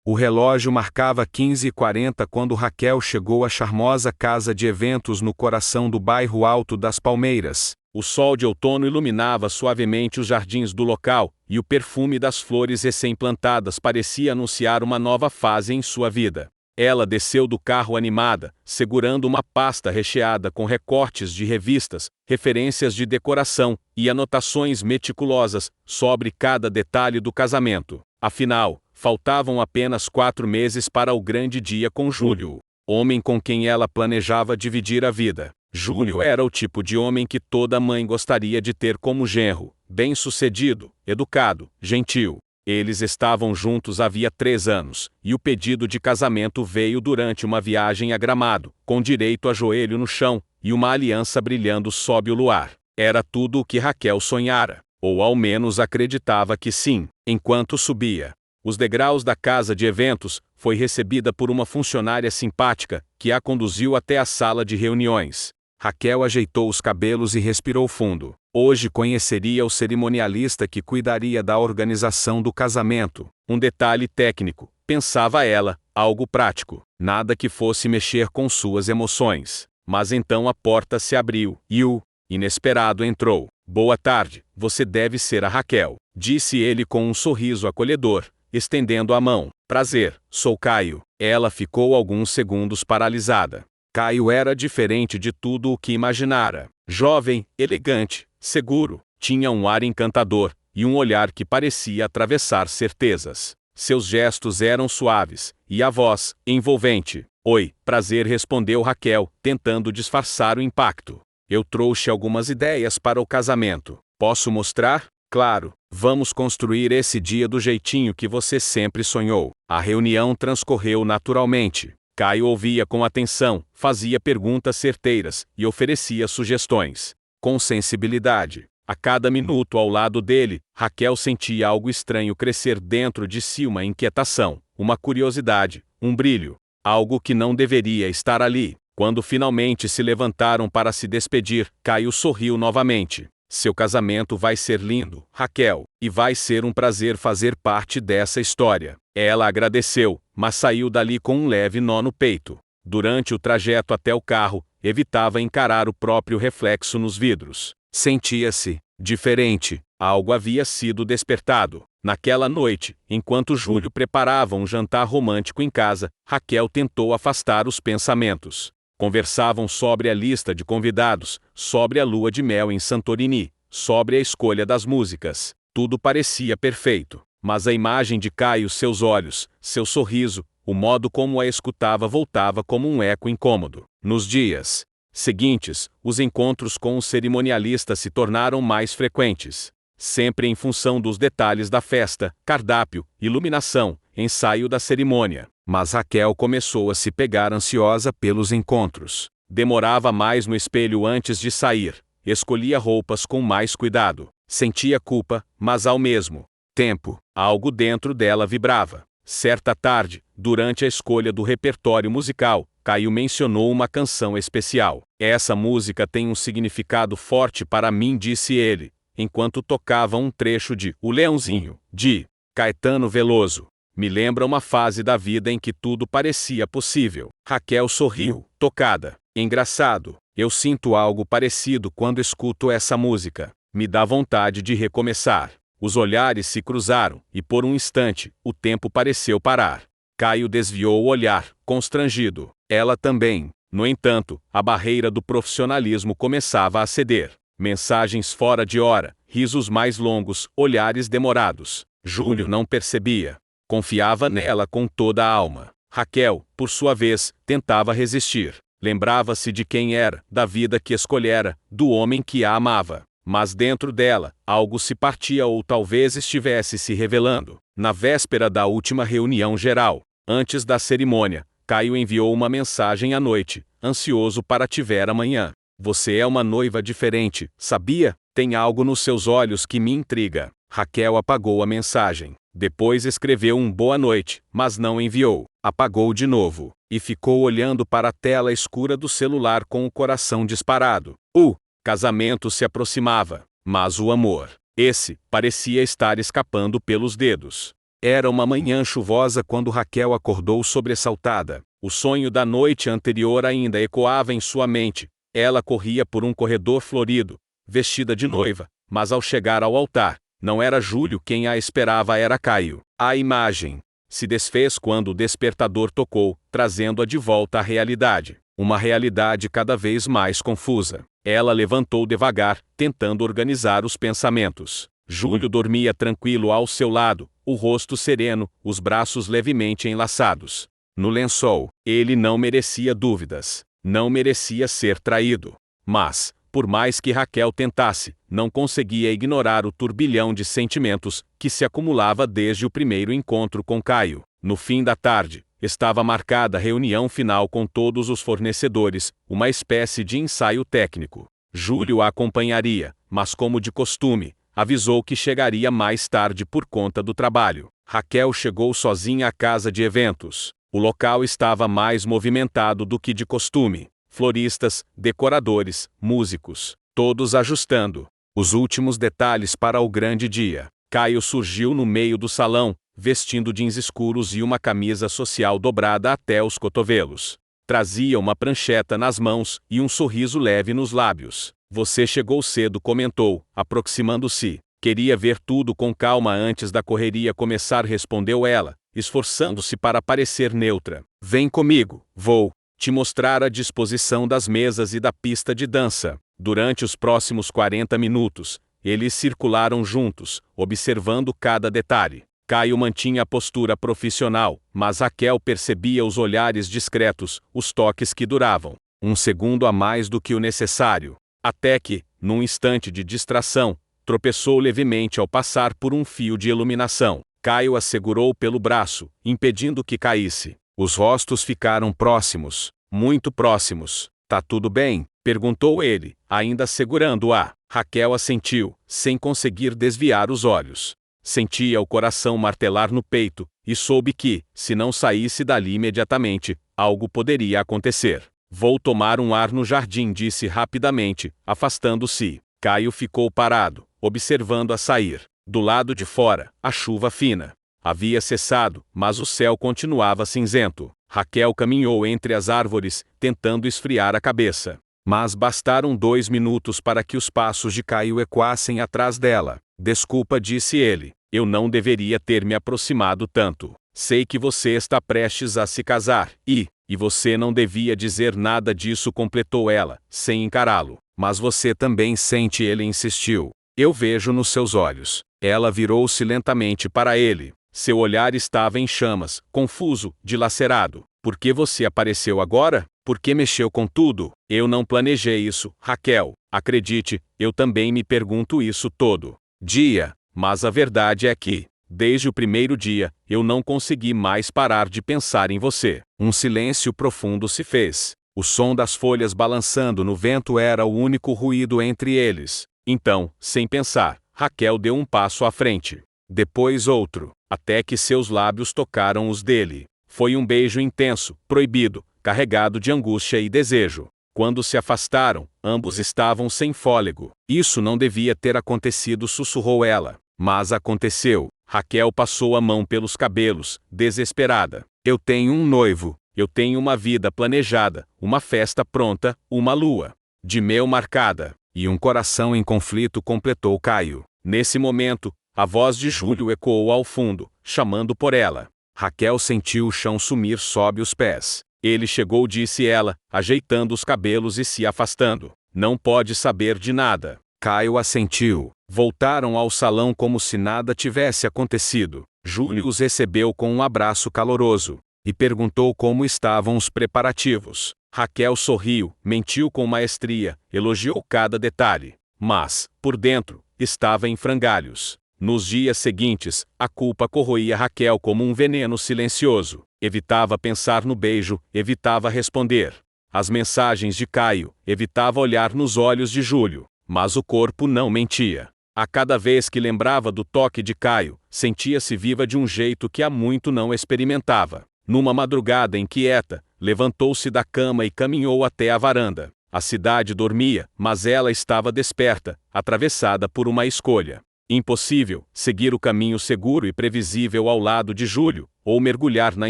O relógio marcava 15h40 quando Raquel chegou à charmosa casa de eventos no coração do bairro Alto das Palmeiras. O sol de outono iluminava suavemente os jardins do local, e o perfume das flores recém-plantadas parecia anunciar uma nova fase em sua vida. Ela desceu do carro animada, segurando uma pasta recheada com recortes de revistas, referências de decoração e anotações meticulosas sobre cada detalhe do casamento. Afinal, faltavam apenas 4 meses para o grande dia com Júlio, homem com quem ela planejava dividir a vida. Júlio era o tipo de homem que toda mãe gostaria de ter como genro, bem-sucedido, educado, gentil. Eles estavam juntos havia 3 anos, e o pedido de casamento veio durante uma viagem a Gramado, com direito a joelho no chão, e uma aliança brilhando sob o luar. Era tudo o que Raquel sonhara, ou ao menos acreditava que sim. Enquanto subia os degraus da casa de eventos, foi recebida por uma funcionária simpática, que a conduziu até a sala de reuniões. Raquel ajeitou os cabelos e respirou fundo. Hoje conheceria o cerimonialista que cuidaria da organização do casamento. Um detalhe técnico, pensava ela, algo prático, nada que fosse mexer com suas emoções. Mas então a porta se abriu, e o inesperado entrou. Boa tarde, você deve ser a Raquel, disse ele com um sorriso acolhedor, estendendo a mão. Prazer, sou Caio. Ela ficou alguns segundos paralisada. Caio era diferente de tudo o que imaginara. Jovem, elegante, seguro, tinha um ar encantador, e um olhar que parecia atravessar certezas. Seus gestos eram suaves, e a voz, envolvente. Oi, prazer, respondeu Raquel, tentando disfarçar o impacto. Eu trouxe algumas ideias para o casamento. Posso mostrar? Claro, vamos construir esse dia do jeitinho que você sempre sonhou. A reunião transcorreu naturalmente. Caio ouvia com atenção, fazia perguntas certeiras e oferecia sugestões. Com sensibilidade. A cada minuto ao lado dele, Raquel sentia algo estranho crescer dentro de si, uma inquietação, uma curiosidade, um brilho. Algo que não deveria estar ali. Quando finalmente se levantaram para se despedir, Caio sorriu novamente. Seu casamento vai ser lindo, Raquel, e vai ser um prazer fazer parte dessa história. Ela agradeceu, mas saiu dali com um leve nó no peito. Durante o trajeto até o carro, evitava encarar o próprio reflexo nos vidros. Sentia-se diferente, algo havia sido despertado. Naquela noite, enquanto Júlio preparava um jantar romântico em casa, Raquel tentou afastar os pensamentos. Conversavam sobre a lista de convidados, sobre a lua de mel em Santorini, sobre a escolha das músicas. Tudo parecia perfeito, mas a imagem de Caio, seus olhos, seu sorriso, o modo como a escutava voltava como um eco incômodo. Nos dias seguintes, os encontros com o cerimonialista se tornaram mais frequentes. Sempre em função dos detalhes da festa, cardápio, iluminação, ensaio da cerimônia. Mas Raquel começou a se pegar ansiosa pelos encontros. Demorava mais no espelho antes de sair, escolhia roupas com mais cuidado. Sentia culpa, mas ao mesmo tempo, algo dentro dela vibrava. Certa tarde, durante a escolha do repertório musical, Caio mencionou uma canção especial. Essa música tem um significado forte para mim, disse ele, enquanto tocava um trecho de O Leãozinho, de Caetano Veloso. Me lembra uma fase da vida em que tudo parecia possível. Raquel sorriu, tocada. Engraçado, eu sinto algo parecido quando escuto essa música. Me dá vontade de recomeçar. Os olhares se cruzaram, e por um instante, o tempo pareceu parar. Caio desviou o olhar, constrangido. Ela também. No entanto, a barreira do profissionalismo começava a ceder. Mensagens fora de hora, risos mais longos, olhares demorados. Júlio não percebia. Confiava nela com toda a alma. Raquel, por sua vez, tentava resistir. Lembrava-se de quem era, da vida que escolhera, do homem que a amava. Mas dentro dela, algo se partia ou talvez estivesse se revelando. Na véspera da última reunião geral, antes da cerimônia, Caio enviou uma mensagem à noite, ansioso para te ver amanhã. Você é uma noiva diferente, sabia? Tem algo nos seus olhos que me intriga. Raquel apagou a mensagem. Depois escreveu um boa noite, mas não enviou. Apagou de novo, e ficou olhando para a tela escura do celular com o coração disparado. O casamento se aproximava, mas o amor, esse, parecia estar escapando pelos dedos. Era uma manhã chuvosa quando Raquel acordou sobressaltada. O sonho da noite anterior ainda ecoava em sua mente. Ela corria por um corredor florido, vestida de noiva, mas ao chegar ao altar, não era Júlio quem a esperava, era Caio. A imagem se desfez quando o despertador tocou, trazendo-a de volta à realidade. Uma realidade cada vez mais confusa. Ela levantou devagar, tentando organizar os pensamentos. Júlio dormia tranquilo ao seu lado, o rosto sereno, os braços levemente enlaçados no lençol. Ele não merecia dúvidas. Não merecia ser traído. Mas, por mais que Raquel tentasse, não conseguia ignorar o turbilhão de sentimentos que se acumulava desde o primeiro encontro com Caio. No fim da tarde, estava marcada a reunião final com todos os fornecedores, uma espécie de ensaio técnico. Júlio a acompanharia, mas como de costume, avisou que chegaria mais tarde por conta do trabalho. Raquel chegou sozinha à casa de eventos. O local estava mais movimentado do que de costume. Floristas, decoradores, músicos, todos ajustando os últimos detalhes para o grande dia. Caio surgiu no meio do salão, vestindo jeans escuros e uma camisa social dobrada até os cotovelos. Trazia uma prancheta nas mãos e um sorriso leve nos lábios. Você chegou cedo, comentou, aproximando-se. Queria ver tudo com calma antes da correria começar, respondeu ela, esforçando-se para parecer neutra. Vem comigo, vou te mostrar a disposição das mesas e da pista de dança. Durante os próximos 40 minutos, eles circularam juntos, observando cada detalhe. Caio mantinha a postura profissional, mas Raquel percebia os olhares discretos, os toques que duravam um segundo a mais do que o necessário. Até que, num instante de distração, tropeçou levemente ao passar por um fio de iluminação. Caio a segurou pelo braço, impedindo que caísse. Os rostos ficaram próximos, muito próximos. Tá tudo bem? Perguntou ele, ainda segurando-a. Raquel assentiu, sem conseguir desviar os olhos. Sentia o coração martelar no peito, e soube que, se não saísse dali imediatamente, algo poderia acontecer. Vou tomar um ar no jardim, disse rapidamente, afastando-se. Caio ficou parado, observando-a sair. Do lado de fora, a chuva fina havia cessado, mas o céu continuava cinzento. Raquel caminhou entre as árvores, tentando esfriar a cabeça. Mas bastaram 2 minutos para que os passos de Caio ecoassem atrás dela. Desculpa, disse ele. Eu não deveria ter me aproximado tanto. Sei que você está prestes a se casar, e você não devia dizer nada disso, completou ela, sem encará-lo. Mas você também sente, ele insistiu. Eu vejo nos seus olhos. Ela virou-se lentamente para ele. Seu olhar estava em chamas, confuso, dilacerado. Por que você apareceu agora? Por que mexeu com tudo? Eu não planejei isso, Raquel. Acredite, eu também me pergunto isso todo dia. Mas a verdade é que, desde o primeiro dia, eu não consegui mais parar de pensar em você. Um silêncio profundo se fez. O som das folhas balançando no vento era o único ruído entre eles. Então, sem pensar, Raquel deu um passo à frente. Depois outro, até que seus lábios tocaram os dele. Foi um beijo intenso, proibido, carregado de angústia e desejo. Quando se afastaram, ambos estavam sem fôlego. Isso não devia ter acontecido, sussurrou ela. Mas aconteceu. Raquel passou a mão pelos cabelos, desesperada. Eu tenho um noivo. Eu tenho uma vida planejada, uma festa pronta, uma lua de mel marcada. E um coração em conflito, completou Caio. Nesse momento, a voz de Júlio ecoou ao fundo, chamando por ela. Raquel sentiu o chão sumir sob os pés. Ele chegou, disse ela, ajeitando os cabelos e se afastando. Não pode saber de nada. Caio assentiu. Voltaram ao salão como se nada tivesse acontecido. Júlio os recebeu com um abraço caloroso e perguntou como estavam os preparativos. Raquel sorriu, mentiu com maestria, elogiou cada detalhe. Mas, por dentro, estava em frangalhos. Nos dias seguintes, a culpa corroía Raquel como um veneno silencioso. Evitava pensar no beijo, evitava responder às mensagens de Caio, evitava olhar nos olhos de Júlio. Mas o corpo não mentia. A cada vez que lembrava do toque de Caio, sentia-se viva de um jeito que há muito não experimentava. Numa madrugada inquieta, levantou-se da cama e caminhou até a varanda. A cidade dormia, mas ela estava desperta, atravessada por uma escolha. Impossível seguir o caminho seguro e previsível ao lado de Júlio, ou mergulhar na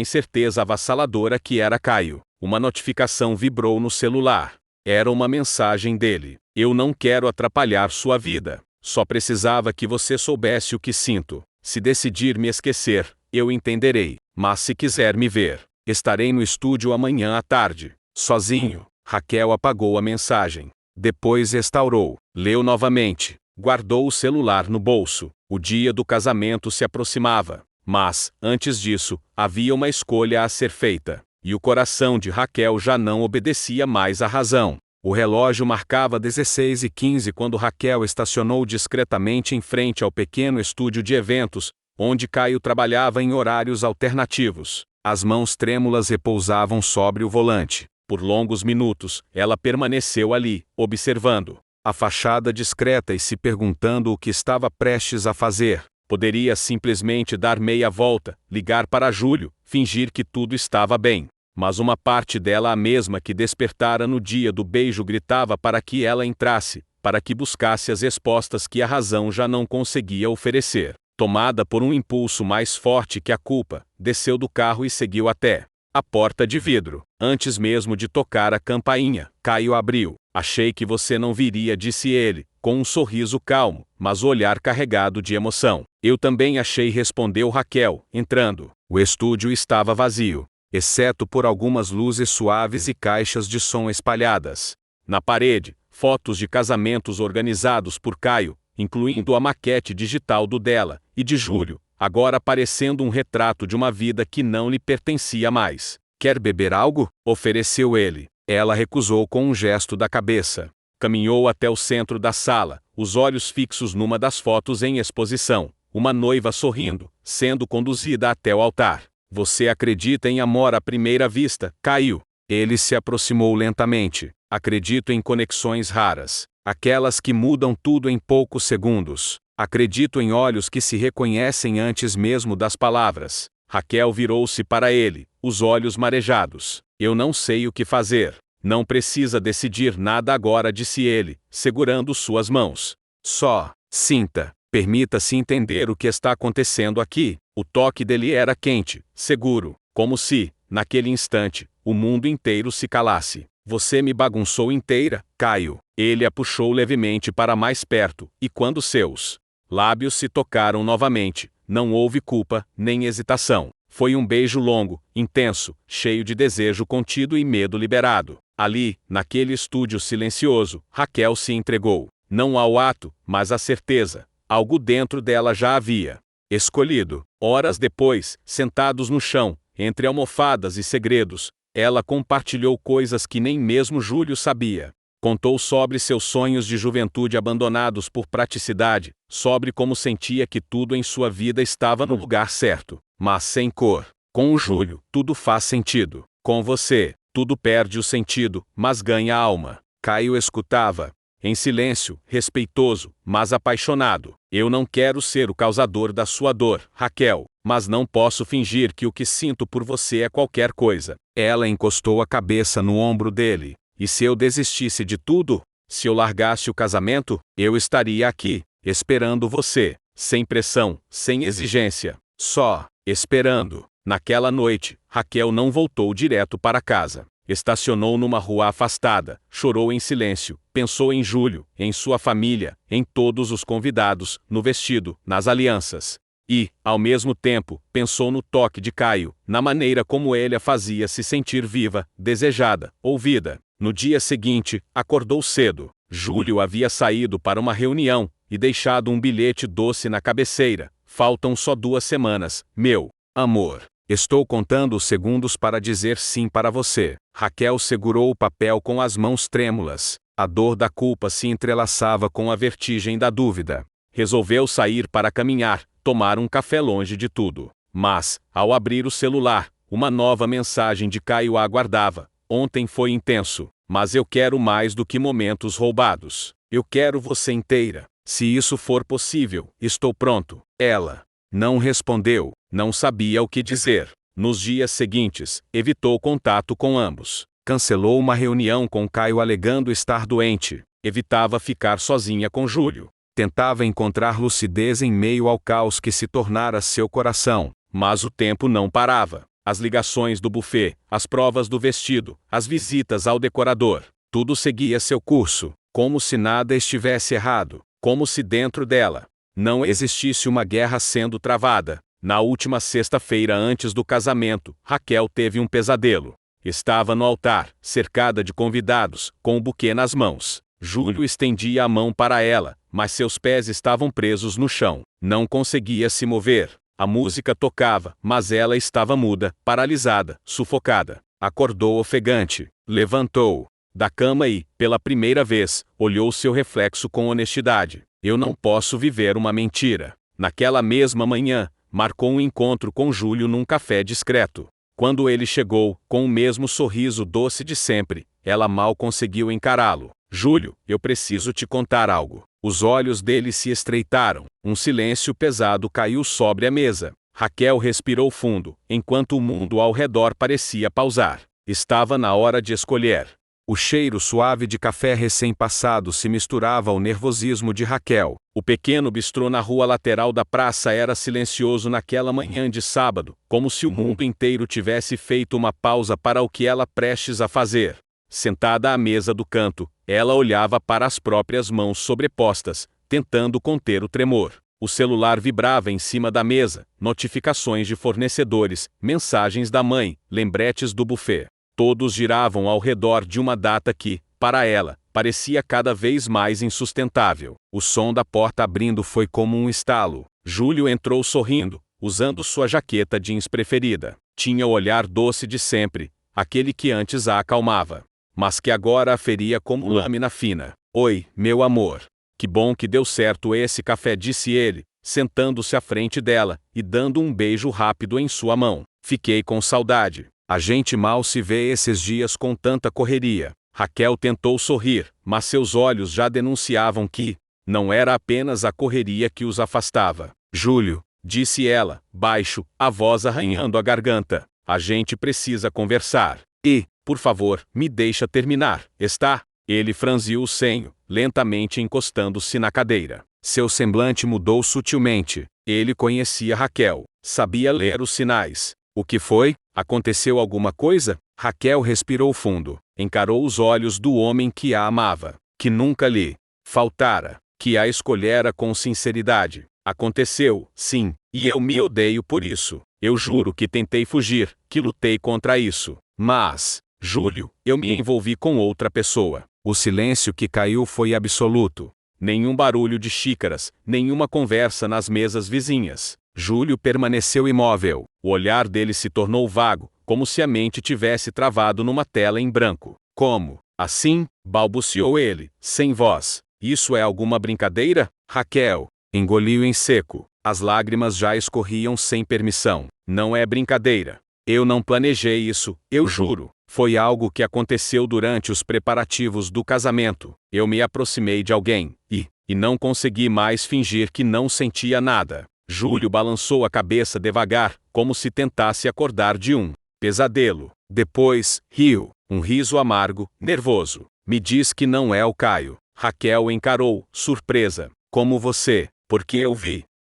incerteza avassaladora que era Caio. Uma notificação vibrou no celular. Era uma mensagem dele. Eu não quero atrapalhar sua vida. Só precisava que você soubesse o que sinto. Se decidir me esquecer, eu entenderei. Mas se quiser me ver, estarei no estúdio amanhã à tarde. Sozinho. Raquel apagou a mensagem. Depois restaurou. Leu novamente. Guardou o celular no bolso. O dia do casamento se aproximava. Mas, antes disso, havia uma escolha a ser feita. E o coração de Raquel já não obedecia mais à razão. O relógio marcava 16h15 quando Raquel estacionou discretamente em frente ao pequeno estúdio de eventos, onde Caio trabalhava em horários alternativos. As mãos trêmulas repousavam sobre o volante. Por longos minutos, ela permaneceu ali, observando a fachada discreta e se perguntando o que estava prestes a fazer. Poderia simplesmente dar meia volta, ligar para Júlio, fingir que tudo estava bem. Mas uma parte dela, a mesma que despertara no dia do beijo, gritava para que ela entrasse, para que buscasse as respostas que a razão já não conseguia oferecer. Tomada por um impulso mais forte que a culpa, desceu do carro e seguiu até a porta de vidro. Antes mesmo de tocar a campainha, Caio abriu. Achei que você não viria, disse ele, com um sorriso calmo, mas o olhar carregado de emoção. Eu também achei, respondeu Raquel, entrando. O estúdio estava vazio, exceto por algumas luzes suaves e caixas de som espalhadas. Na parede, fotos de casamentos organizados por Caio, incluindo a maquete digital do dela e de Júlio, agora parecendo um retrato de uma vida que não lhe pertencia mais. Quer beber algo? Ofereceu ele. Ela recusou com um gesto da cabeça. Caminhou até o centro da sala, os olhos fixos numa das fotos em exposição. Uma noiva sorrindo, sendo conduzida até o altar. Você acredita em amor à primeira vista, Caio? Ele se aproximou lentamente. Acredito em conexões raras, aquelas que mudam tudo em poucos segundos. Acredito em olhos que se reconhecem antes mesmo das palavras. Raquel virou-se para ele, os olhos marejados. Eu não sei o que fazer. Não precisa decidir nada agora, disse ele, segurando suas mãos. Só sinta. Permita-se entender o que está acontecendo aqui. O toque dele era quente, seguro, como se, naquele instante, o mundo inteiro se calasse. Você me bagunçou inteira, Caio. Ele a puxou levemente para mais perto, e quando seus lábios se tocaram novamente, não houve culpa, nem hesitação. Foi um beijo longo, intenso, cheio de desejo contido e medo liberado. Ali, naquele estúdio silencioso, Raquel se entregou. Não ao ato, mas à certeza. Algo dentro dela já havia escolhido. Horas depois, sentados no chão, entre almofadas e segredos, ela compartilhou coisas que nem mesmo Júlio sabia. Contou sobre seus sonhos de juventude abandonados por praticidade, sobre como sentia que tudo em sua vida estava no lugar certo, mas sem cor. Com o Júlio, tudo faz sentido. Com você, tudo perde o sentido, mas ganha alma. Caio escutava, em silêncio, respeitoso, mas apaixonado. Eu não quero ser o causador da sua dor, Raquel, mas não posso fingir que o que sinto por você é qualquer coisa. Ela encostou a cabeça no ombro dele. E se eu desistisse de tudo? Se eu largasse o casamento, eu estaria aqui, esperando você, sem pressão, sem exigência, só esperando. Naquela noite, Raquel não voltou direto para casa. Estacionou numa rua afastada, chorou em silêncio, pensou em Júlio, em sua família, em todos os convidados, no vestido, nas alianças. E, ao mesmo tempo, pensou no toque de Caio, na maneira como ele a fazia se sentir viva, desejada, ouvida. No dia seguinte, acordou cedo. Júlio havia saído para uma reunião e deixado um bilhete doce na cabeceira. Faltam só 2 semanas, meu amor. Estou contando os segundos para dizer sim para você. Raquel segurou o papel com as mãos trêmulas. A dor da culpa se entrelaçava com a vertigem da dúvida. Resolveu sair para caminhar, tomar um café longe de tudo. Mas, ao abrir o celular, uma nova mensagem de Caio a aguardava. Ontem foi intenso, mas eu quero mais do que momentos roubados. Eu quero você inteira. Se isso for possível, estou pronto. Ela não respondeu, não sabia o que dizer. Nos dias seguintes, evitou contato com ambos. Cancelou uma reunião com Caio alegando estar doente. Evitava ficar sozinha com Júlio. Tentava encontrar lucidez em meio ao caos que se tornara seu coração, mas o tempo não parava. As ligações do buffet, as provas do vestido, as visitas ao decorador, tudo seguia seu curso, como se nada estivesse errado, como se dentro dela não existisse uma guerra sendo travada. Na última sexta-feira antes do casamento, Raquel teve um pesadelo. Estava no altar, cercada de convidados, com o buquê nas mãos. Júlio estendia a mão para ela, mas seus pés estavam presos no chão. Não conseguia se mover. A música tocava, mas ela estava muda, paralisada, sufocada. Acordou ofegante, levantou da cama e, pela primeira vez, olhou seu reflexo com honestidade. Eu não posso viver uma mentira. Naquela mesma manhã, marcou um encontro com Júlio num café discreto. Quando ele chegou, com o mesmo sorriso doce de sempre, ela mal conseguiu encará-lo. Júlio, eu preciso te contar algo. Os olhos dele se estreitaram. Um silêncio pesado caiu sobre a mesa. Raquel respirou fundo, enquanto o mundo ao redor parecia pausar. Estava na hora de escolher. O cheiro suave de café recém-passado se misturava ao nervosismo de Raquel. O pequeno bistrô na rua lateral da praça era silencioso naquela manhã de sábado, como se o mundo inteiro tivesse feito uma pausa para o que ela prestes a fazer. Sentada à mesa do canto, ela olhava para as próprias mãos sobrepostas, tentando conter o tremor. O celular vibrava em cima da mesa, notificações de fornecedores, mensagens da mãe, lembretes do buffet. Todos giravam ao redor de uma data que, para ela, parecia cada vez mais insustentável. O som da porta abrindo foi como um estalo. Júlio entrou sorrindo, usando sua jaqueta jeans preferida. Tinha o olhar doce de sempre, aquele que antes a acalmava, mas que agora a feria como lâmina fina. Oi, meu amor. Que bom que deu certo esse café, disse ele, sentando-se à frente dela e dando um beijo rápido em sua mão. Fiquei com saudade. A gente mal se vê esses dias com tanta correria. Raquel tentou sorrir, mas seus olhos já denunciavam que não era apenas a correria que os afastava. Júlio, disse ela, baixo, a voz arranhando a garganta. A gente precisa conversar. E, por favor, me deixa terminar, está? Ele franziu o senho, lentamente encostando-se na cadeira. Seu semblante mudou sutilmente. Ele conhecia Raquel, sabia ler os sinais. O que foi? Aconteceu alguma coisa? Raquel respirou fundo, encarou os olhos do homem que a amava, que nunca lhe faltara, que a escolhera com sinceridade. Aconteceu, sim, e eu me odeio por isso. Eu juro que tentei fugir, que lutei contra isso. Mas, Júlio, eu me envolvi com outra pessoa. O silêncio que caiu foi absoluto. Nenhum barulho de xícaras, nenhuma conversa nas mesas vizinhas. Júlio permaneceu imóvel. O olhar dele se tornou vago, como se a mente tivesse travado numa tela em branco. Como? Assim? Balbuciou ele, sem voz. Isso é alguma brincadeira? Raquel engoliu em seco. As lágrimas já escorriam sem permissão. Não é brincadeira. Eu não planejei isso, eu juro. Foi algo que aconteceu durante os preparativos do casamento. Eu me aproximei de alguém, e não consegui mais fingir que não sentia nada. Júlio balançou a cabeça devagar, como se tentasse acordar de um pesadelo. Depois, riu, um riso amargo, nervoso. Me diz que não é o Caio. Raquel encarou, surpresa. Como você? Porque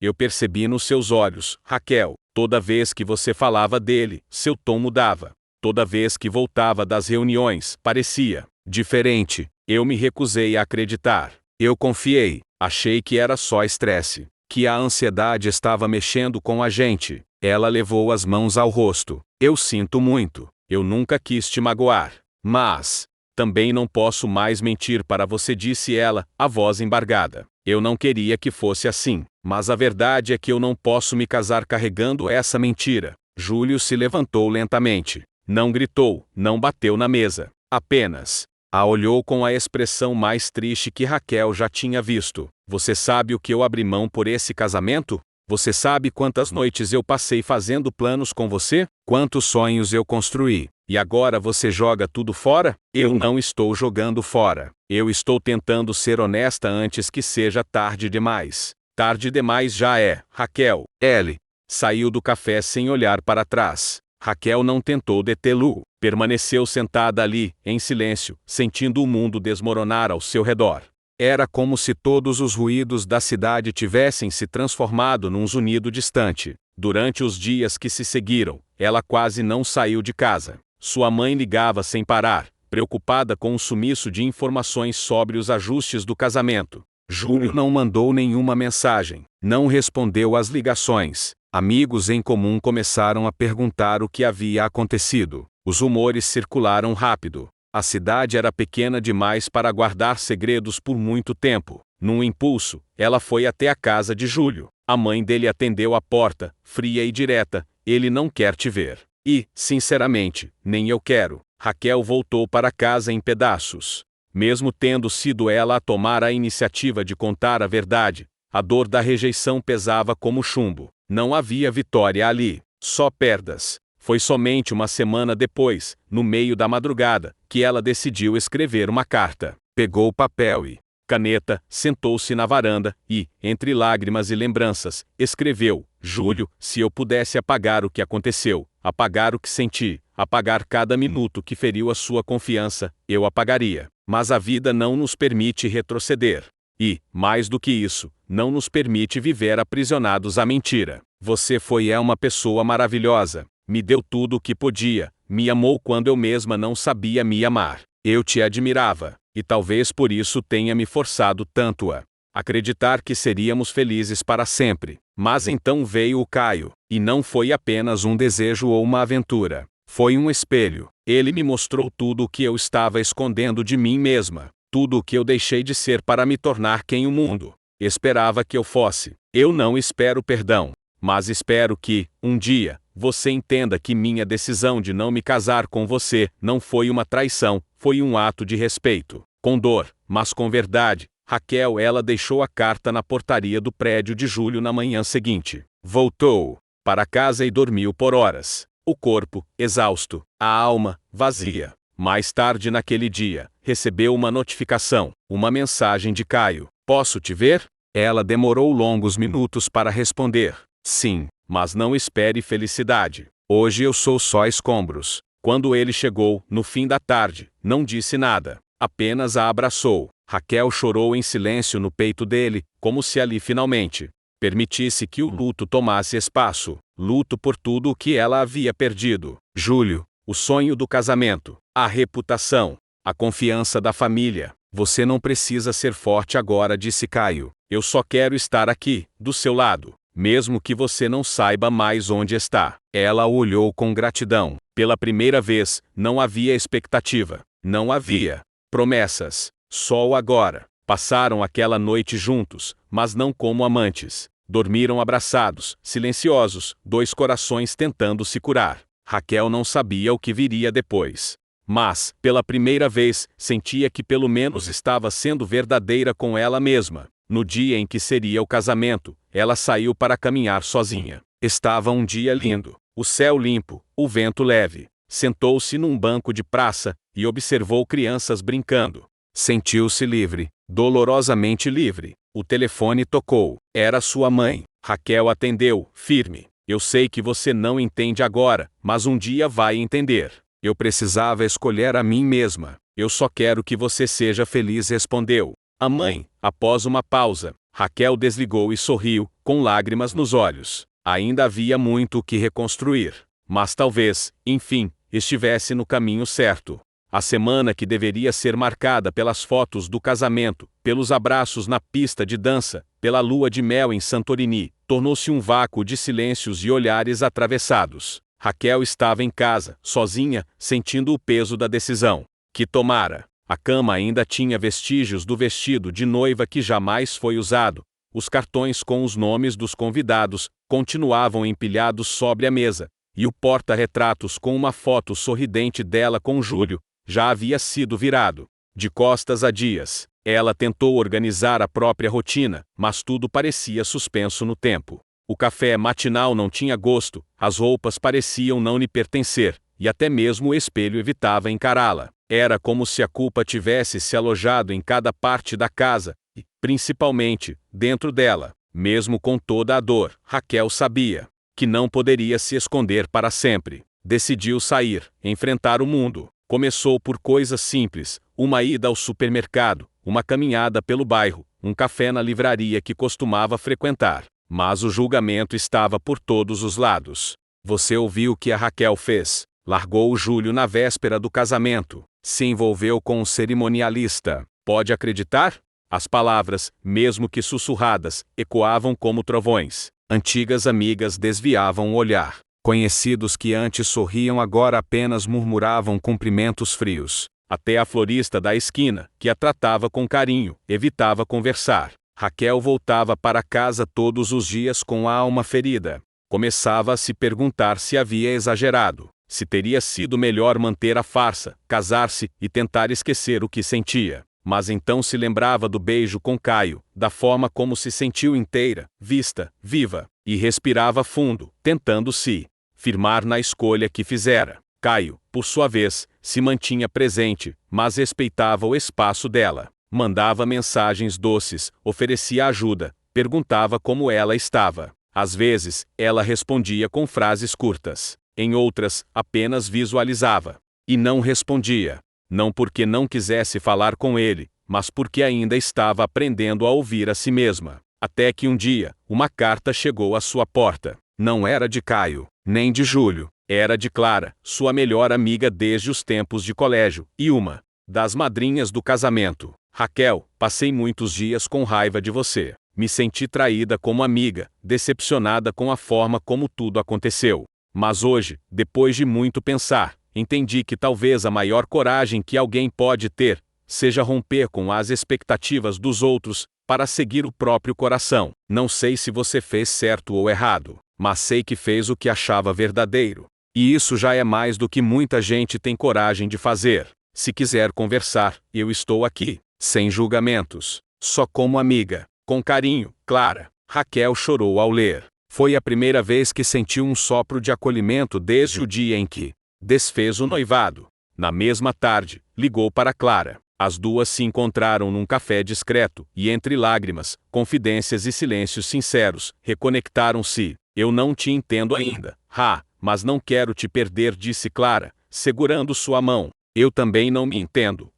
eu percebi nos seus olhos, Raquel. Toda vez que você falava dele, seu tom mudava. Toda vez que voltava das reuniões, parecia diferente. Eu me recusei a acreditar. Eu confiei. Achei que era só estresse, que a ansiedade estava mexendo com a gente. Ela levou as mãos ao rosto. Eu sinto muito. Eu nunca quis te magoar. Mas também não posso mais mentir para você, disse ela, a voz embargada. Eu não queria que fosse assim, mas a verdade é que eu não posso me casar carregando essa mentira. Júlio se levantou lentamente. Não gritou, não bateu na mesa. Apenas a olhou com a expressão mais triste que Raquel já tinha visto. Você sabe o que eu abri mão por esse casamento? Você sabe quantas noites eu passei fazendo planos com você? Quantos sonhos eu construí? E agora você joga tudo fora? Eu não estou jogando fora. Eu estou tentando ser honesta antes que seja tarde demais. Tarde demais já é, Raquel. Ele saiu do café sem olhar para trás. Raquel não tentou detê-lo. Permaneceu sentada ali, em silêncio, sentindo o mundo desmoronar ao seu redor. Era como se todos os ruídos da cidade tivessem se transformado num zunido distante. Durante os dias que se seguiram, ela quase não saiu de casa. Sua mãe ligava sem parar, preocupada com o sumiço de informações sobre os ajustes do casamento. Júlio não mandou nenhuma mensagem, não respondeu às ligações. Amigos em comum começaram a perguntar o que havia acontecido. Os rumores circularam rápido. A cidade era pequena demais para guardar segredos por muito tempo. Num impulso, ela foi até a casa de Júlio. A mãe dele atendeu a porta, fria e direta: "Ele não quer te ver." E, sinceramente, nem eu quero. Raquel voltou para casa em pedaços. Mesmo tendo sido ela a tomar a iniciativa de contar a verdade, a dor da rejeição pesava como chumbo. Não havia vitória ali, só perdas. Foi somente uma semana depois, no meio da madrugada, que ela decidiu escrever uma carta. Pegou papel e caneta, sentou-se na varanda e, entre lágrimas e lembranças, escreveu: "Júlio, se eu pudesse apagar o que aconteceu, apagar o que senti, apagar cada minuto que feriu a sua confiança, eu apagaria. Mas a vida não nos permite retroceder. E, mais do que isso, não nos permite viver aprisionados à mentira. Você uma pessoa maravilhosa. Me deu tudo o que podia, me amou quando eu mesma não sabia me amar. Eu te admirava, e talvez por isso tenha me forçado tanto a acreditar que seríamos felizes para sempre. Mas então veio o Caio, e não foi apenas um desejo ou uma aventura. Foi um espelho. Ele me mostrou tudo o que eu estava escondendo de mim mesma, tudo o que eu deixei de ser para me tornar quem o mundo esperava que eu fosse. Eu não espero perdão, mas espero que, um dia, você entenda que minha decisão de não me casar com você não foi uma traição, foi um ato de respeito. Com dor, mas com verdade, Raquel. Ela deixou a carta na portaria do prédio de Júlio na manhã seguinte. Voltou para casa e dormiu por horas. O corpo, exausto, a alma, vazia. Mais tarde naquele dia, recebeu uma notificação, uma mensagem de Caio. "Posso te ver?" Ela demorou longos minutos para responder: "Sim, mas não espere felicidade. Hoje eu sou só escombros." Quando ele chegou, no fim da tarde, não disse nada, apenas a abraçou. Raquel chorou em silêncio no peito dele, como se ali finalmente permitisse que o luto tomasse espaço, luto por tudo o que ela havia perdido. Júlio, o sonho do casamento, a reputação, a confiança da família. "Você não precisa ser forte agora", disse Caio. "Eu só quero estar aqui, do seu lado, mesmo que você não saiba mais onde está." Ela o olhou com gratidão. Pela primeira vez, não havia expectativa, não havia promessas, só o agora. Passaram aquela noite juntos, mas não como amantes. Dormiram abraçados, silenciosos, dois corações tentando se curar. Raquel não sabia o que viria depois. Mas, pela primeira vez, sentia que pelo menos estava sendo verdadeira com ela mesma. No dia em que seria o casamento, ela saiu para caminhar sozinha. Estava um dia lindo, o céu limpo, o vento leve. Sentou-se num banco de praça e observou crianças brincando. Sentiu-se livre, dolorosamente livre. O telefone tocou. Era sua mãe. Raquel atendeu, firme. "Eu sei que você não entende agora, mas um dia vai entender. Eu precisava escolher a mim mesma. Eu só quero que você seja feliz", respondeu a mãe. Após uma pausa, Raquel desligou e sorriu, com lágrimas nos olhos. Ainda havia muito o que reconstruir, mas talvez, enfim, estivesse no caminho certo. A semana que deveria ser marcada pelas fotos do casamento, pelos abraços na pista de dança, pela lua de mel em Santorini, tornou-se um vácuo de silêncios e olhares atravessados. Raquel estava em casa, sozinha, sentindo o peso da decisão que tomara. A cama ainda tinha vestígios do vestido de noiva que jamais foi usado. Os cartões com os nomes dos convidados continuavam empilhados sobre a mesa, e o porta-retratos com uma foto sorridente dela com Júlio já havia sido virado de costas há dias. Ela tentou organizar a própria rotina, mas tudo parecia suspenso no tempo. O café matinal não tinha gosto, as roupas pareciam não lhe pertencer, e até mesmo o espelho evitava encará-la. Era como se a culpa tivesse se alojado em cada parte da casa, e, principalmente, dentro dela. Mesmo com toda a dor, Raquel sabia que não poderia se esconder para sempre. Decidiu sair, enfrentar o mundo. Começou por coisas simples, uma ida ao supermercado, uma caminhada pelo bairro, um café na livraria que costumava frequentar. Mas o julgamento estava por todos os lados. Você ouviu o que a Raquel fez? Largou o Júlio na véspera do casamento. Se envolveu com um cerimonialista. Pode acreditar? As palavras, mesmo que sussurradas, ecoavam como trovões. Antigas amigas desviavam o olhar. Conhecidos que antes sorriam agora apenas murmuravam cumprimentos frios. Até a florista da esquina, que a tratava com carinho, evitava conversar. Raquel voltava para casa todos os dias com a alma ferida. Começava a se perguntar se havia exagerado, se teria sido melhor manter a farsa, casar-se e tentar esquecer o que sentia. Mas então se lembrava do beijo com Caio, da forma como se sentiu inteira, vista, viva, e respirava fundo, tentando se firmar na escolha que fizera. Caio, por sua vez, se mantinha presente, mas respeitava o espaço dela. Mandava mensagens doces, oferecia ajuda, perguntava como ela estava. Às vezes, ela respondia com frases curtas. Em outras, apenas visualizava. E não respondia. Não porque não quisesse falar com ele, mas porque ainda estava aprendendo a ouvir a si mesma. Até que um dia, uma carta chegou à sua porta. Não era de Caio, nem de Júlio. Era de Clara, sua melhor amiga desde os tempos de colégio, e uma das madrinhas do casamento. Raquel, passei muitos dias com raiva de você. Me senti traída como amiga, decepcionada com a forma como tudo aconteceu. Mas hoje, depois de muito pensar, entendi que talvez a maior coragem que alguém pode ter seja romper com as expectativas dos outros para seguir o próprio coração. Não sei se você fez certo ou errado, mas sei que fez o que achava verdadeiro. E isso já é mais do que muita gente tem coragem de fazer. Se quiser conversar, eu estou aqui. Sem julgamentos. Só como amiga. Com carinho, Clara. Raquel chorou ao ler. Foi a primeira vez que sentiu um sopro de acolhimento desde o dia em que desfez o noivado. Na mesma tarde, ligou para Clara. As duas se encontraram num café discreto, e entre lágrimas, confidências e silêncios sinceros, reconectaram-se. Eu não te entendo ainda, mas não quero te perder, disse Clara, segurando sua mão. Eu também não me entendo,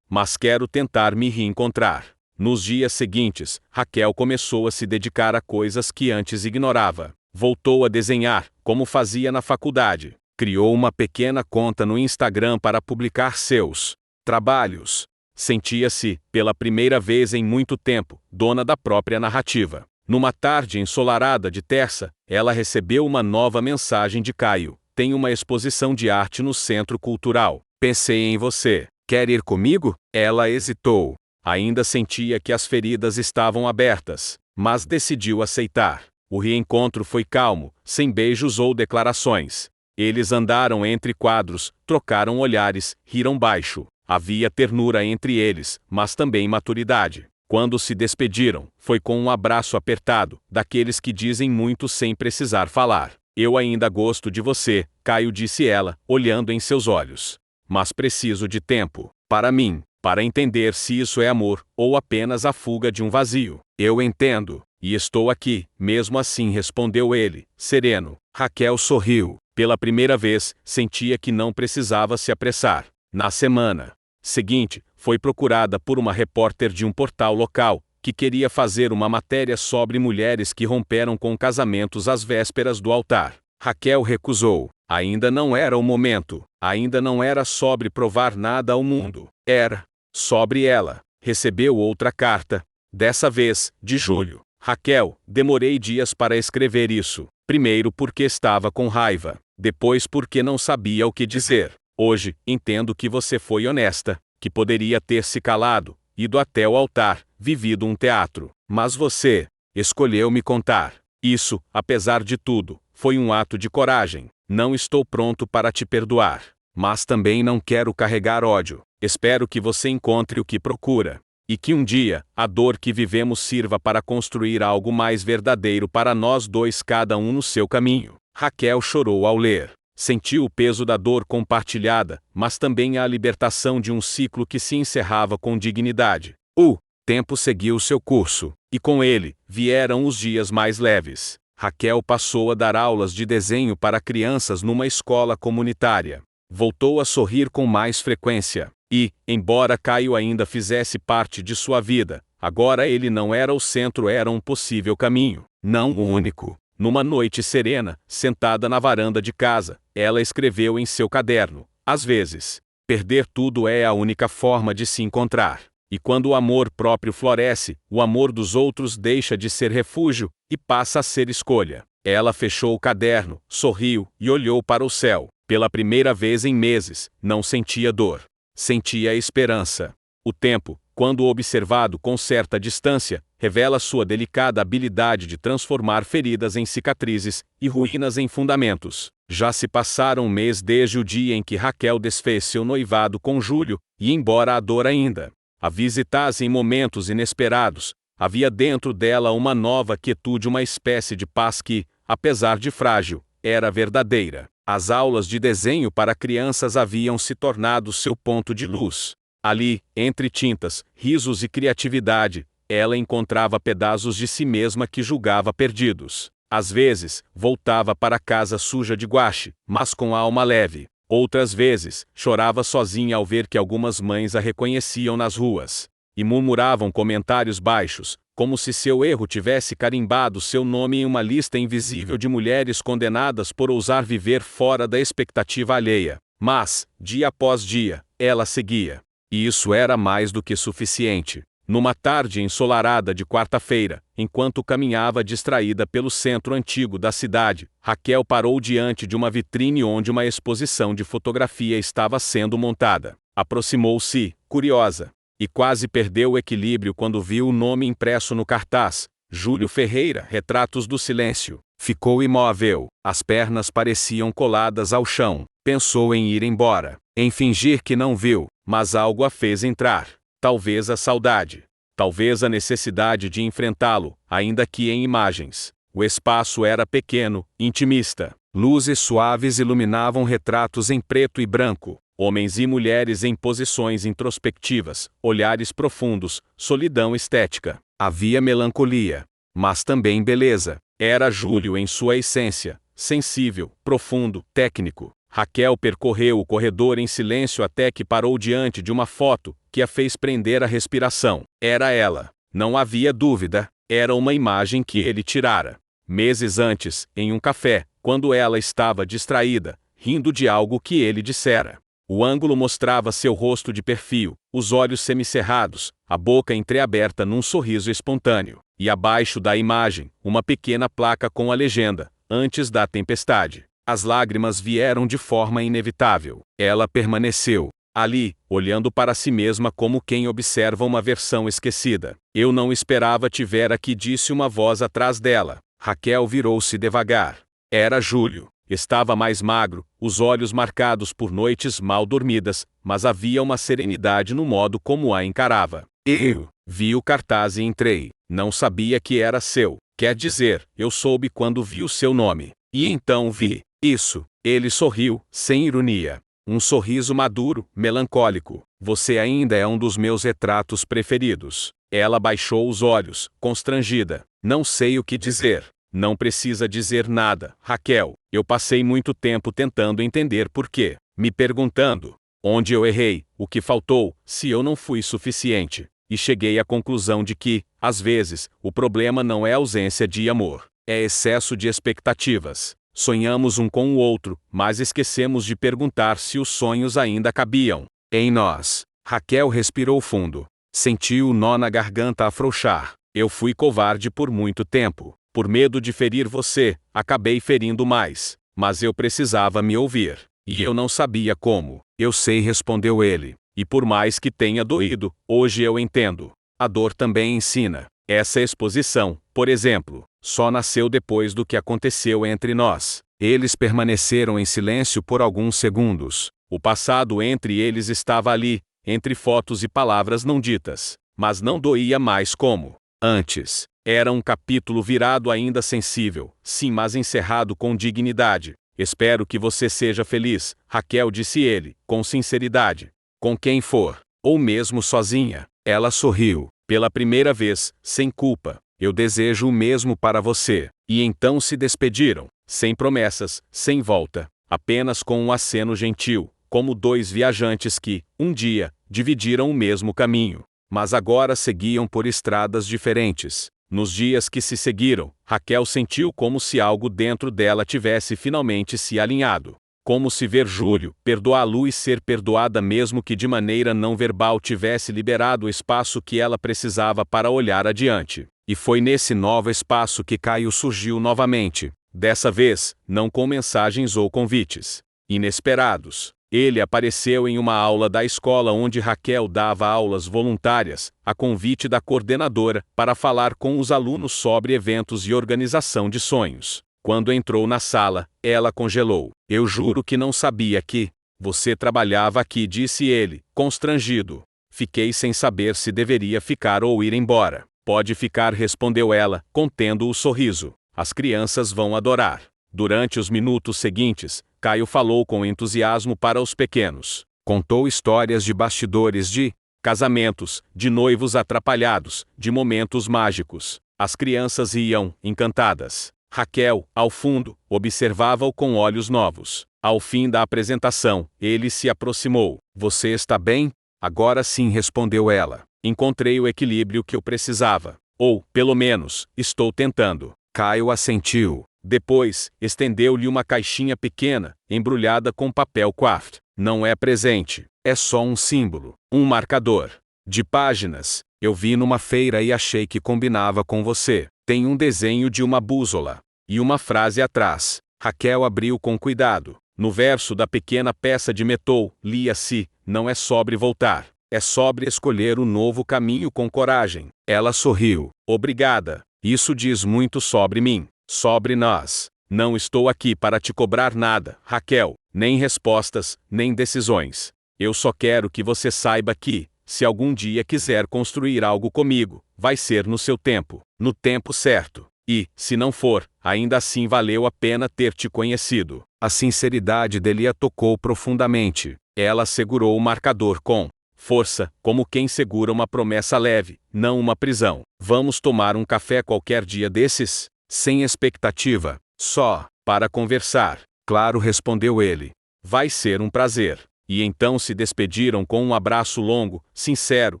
mas quero tentar me reencontrar. Nos dias seguintes, Raquel começou a se dedicar a coisas que antes ignorava. Voltou a desenhar, como fazia na faculdade. Criou uma pequena conta no Instagram para publicar seus trabalhos. Sentia-se, pela primeira vez em muito tempo, dona da própria narrativa. Numa tarde ensolarada de terça, ela recebeu uma nova mensagem de Caio. Tem uma exposição de arte no Centro Cultural. Pensei em você. Quer ir comigo? Ela hesitou. Ainda sentia que as feridas estavam abertas, mas decidiu aceitar. O reencontro foi calmo, sem beijos ou declarações. Eles andaram entre quadros, trocaram olhares, riram baixo. Havia ternura entre eles, mas também maturidade. Quando se despediram, foi com um abraço apertado, daqueles que dizem muito sem precisar falar. Eu ainda gosto de você, Caio, disse ela, olhando em seus olhos. Mas preciso de tempo, para mim, para entender se isso é amor, ou apenas a fuga de um vazio. Eu entendo, e estou aqui, mesmo assim, respondeu ele, sereno. Raquel sorriu. Pela primeira vez, sentia que não precisava se apressar. Na semana seguinte, foi procurada por uma repórter de um portal local, que queria fazer uma matéria sobre mulheres que romperam com casamentos às vésperas do altar. Raquel recusou. Ainda não era o momento. Ainda não era sobre provar nada ao mundo. Era sobre ela. Recebeu outra carta. Dessa vez, de Júlio. Raquel, demorei dias para escrever isso. Primeiro porque estava com raiva. Depois porque não sabia o que dizer. Hoje, entendo que você foi honesta, que poderia ter se calado, ido até o altar, vivido um teatro. Mas você escolheu me contar. Isso, apesar de tudo, foi um ato de coragem. Não estou pronto para te perdoar. Mas também não quero carregar ódio. Espero que você encontre o que procura. E que um dia, a dor que vivemos sirva para construir algo mais verdadeiro para nós dois, cada um no seu caminho. Raquel chorou ao ler. Sentiu o peso da dor compartilhada, mas também a libertação de um ciclo que se encerrava com dignidade. O tempo seguiu seu curso, e com ele, vieram os dias mais leves. Raquel passou a dar aulas de desenho para crianças numa escola comunitária. Voltou a sorrir com mais frequência. E, embora Caio ainda fizesse parte de sua vida, agora ele não era o centro, era um possível caminho, não o único. Numa noite serena, sentada na varanda de casa, ela escreveu em seu caderno: às vezes, perder tudo é a única forma de se encontrar. E quando o amor próprio floresce, o amor dos outros deixa de ser refúgio e passa a ser escolha. Ela fechou o caderno, sorriu e olhou para o céu. Pela primeira vez em meses, não sentia dor. Sentia esperança. O tempo, quando observado com certa distância, revela sua delicada habilidade de transformar feridas em cicatrizes e ruínas em fundamentos. Já se passaram um mês desde o dia em que Raquel desfez seu noivado com Júlio, e embora a dor ainda a visitasse em momentos inesperados, havia dentro dela uma nova quietude, uma espécie de paz que, apesar de frágil, era verdadeira. As aulas de desenho para crianças haviam se tornado seu ponto de luz. Ali, entre tintas, risos e criatividade, ela encontrava pedaços de si mesma que julgava perdidos. Às vezes, voltava para casa suja de guache, mas com a alma leve. Outras vezes, chorava sozinha ao ver que algumas mães a reconheciam nas ruas. E murmuravam comentários baixos, como se seu erro tivesse carimbado seu nome em uma lista invisível de mulheres condenadas por ousar viver fora da expectativa alheia. Mas, dia após dia, ela seguia. E isso era mais do que suficiente. Numa tarde ensolarada de quarta-feira, enquanto caminhava distraída pelo centro antigo da cidade, Raquel parou diante de uma vitrine onde uma exposição de fotografia estava sendo montada. Aproximou-se, curiosa, e quase perdeu o equilíbrio quando viu o nome impresso no cartaz: Júlio Ferreira, Retratos do Silêncio. Ficou imóvel, as pernas pareciam coladas ao chão. Pensou em ir embora, em fingir que não viu, mas algo a fez entrar. Talvez a saudade. Talvez a necessidade de enfrentá-lo, ainda que em imagens. O espaço era pequeno, intimista. Luzes suaves iluminavam retratos em preto e branco. Homens e mulheres em posições introspectivas, olhares profundos, solidão estética. Havia melancolia, mas também beleza. Era Júlio em sua essência, sensível, profundo, técnico. Raquel percorreu o corredor em silêncio até que parou diante de uma foto que a fez prender a respiração. Era ela. Não havia dúvida. Era uma imagem que ele tirara meses antes, em um café, quando ela estava distraída, rindo de algo que ele dissera. O ângulo mostrava seu rosto de perfil, os olhos semicerrados, a boca entreaberta num sorriso espontâneo. E abaixo da imagem, uma pequena placa com a legenda: antes da tempestade. As lágrimas vieram de forma inevitável. Ela permaneceu ali, olhando para si mesma como quem observa uma versão esquecida. Eu não esperava te ver aqui, disse uma voz atrás dela. Raquel virou-se devagar. Era Júlio. Estava mais magro, os olhos marcados por noites mal dormidas, mas havia uma serenidade no modo como a encarava. Eu vi o cartaz e entrei. Não sabia que era seu. Quer dizer, eu soube quando vi o seu nome. E então vi isso. Ele sorriu, sem ironia. Um sorriso maduro, melancólico. Você ainda é um dos meus retratos preferidos. Ela baixou os olhos, constrangida. Não sei o que dizer. Não precisa dizer nada, Raquel. Eu passei muito tempo tentando entender por quê. Me perguntando onde eu errei, o que faltou, se eu não fui suficiente. E cheguei à conclusão de que, às vezes, o problema não é ausência de amor. É excesso de expectativas. Sonhamos um com o outro, mas esquecemos de perguntar se os sonhos ainda cabiam em nós. Raquel respirou fundo. Sentiu o nó na garganta afrouxar. Eu fui covarde por muito tempo. Por medo de ferir você, acabei ferindo mais. Mas eu precisava me ouvir. E eu não sabia como. Eu sei, respondeu ele. E por mais que tenha doído, hoje eu entendo. A dor também ensina. Essa exposição, por exemplo, só nasceu depois do que aconteceu entre nós. Eles permaneceram em silêncio por alguns segundos. O passado entre eles estava ali, entre fotos e palavras não ditas. Mas não doía mais como antes. Era um capítulo virado ainda sensível, sim, mas encerrado com dignidade. Espero que você seja feliz, Raquel, disse ele, com sinceridade. Com quem for, ou mesmo sozinha. Ela sorriu, pela primeira vez, sem culpa. Eu desejo o mesmo para você. E então se despediram, sem promessas, sem volta, apenas com um aceno gentil, como dois viajantes que, um dia, dividiram o mesmo caminho, mas agora seguiam por estradas diferentes. Nos dias que se seguiram, Raquel sentiu como se algo dentro dela tivesse finalmente se alinhado. Como se ver Júlio, perdoá-lo e ser perdoada mesmo que de maneira não verbal tivesse liberado o espaço que ela precisava para olhar adiante. E foi nesse novo espaço que Caio surgiu novamente, dessa vez, não com mensagens ou convites inesperados. Ele apareceu em uma aula da escola onde Raquel dava aulas voluntárias, a convite da coordenadora, para falar com os alunos sobre eventos e organização de sonhos. Quando entrou na sala, ela congelou. Eu juro que não sabia que você trabalhava aqui, disse ele, constrangido. Fiquei sem saber se deveria ficar ou ir embora. Pode ficar, respondeu ela, contendo o sorriso. As crianças vão adorar. Durante os minutos seguintes, Caio falou com entusiasmo para os pequenos. Contou histórias de bastidores de casamentos, de noivos atrapalhados, de momentos mágicos. As crianças riam, encantadas. Raquel, ao fundo, observava-o com olhos novos. Ao fim da apresentação, ele se aproximou. Você está bem? Agora sim, respondeu ela. Encontrei o equilíbrio que eu precisava. Ou, pelo menos, estou tentando. Caio assentiu. Depois, estendeu-lhe uma caixinha pequena, embrulhada com papel craft. Não é presente, é só um símbolo, um marcador de páginas. Eu vi numa feira e achei que combinava com você. Tem um desenho de uma bússola e uma frase atrás. Raquel abriu com cuidado. No verso da pequena peça de metal, lia-se: não é sobre voltar, é sobre escolher o novo caminho com coragem. Ela sorriu. Obrigada. Isso diz muito sobre mim. Sobre nós. Não estou aqui para te cobrar nada, Raquel, nem respostas, nem decisões. Eu só quero que você saiba que, se algum dia quiser construir algo comigo, vai ser no seu tempo, no tempo certo. E, se não for, ainda assim valeu a pena ter te conhecido. A sinceridade dele a tocou profundamente. Ela segurou o marcador com força, como quem segura uma promessa leve, não uma prisão. Vamos tomar um café qualquer dia desses? Sem expectativa, só para conversar. Claro, respondeu ele. Vai ser um prazer. E então se despediram com um abraço longo, sincero,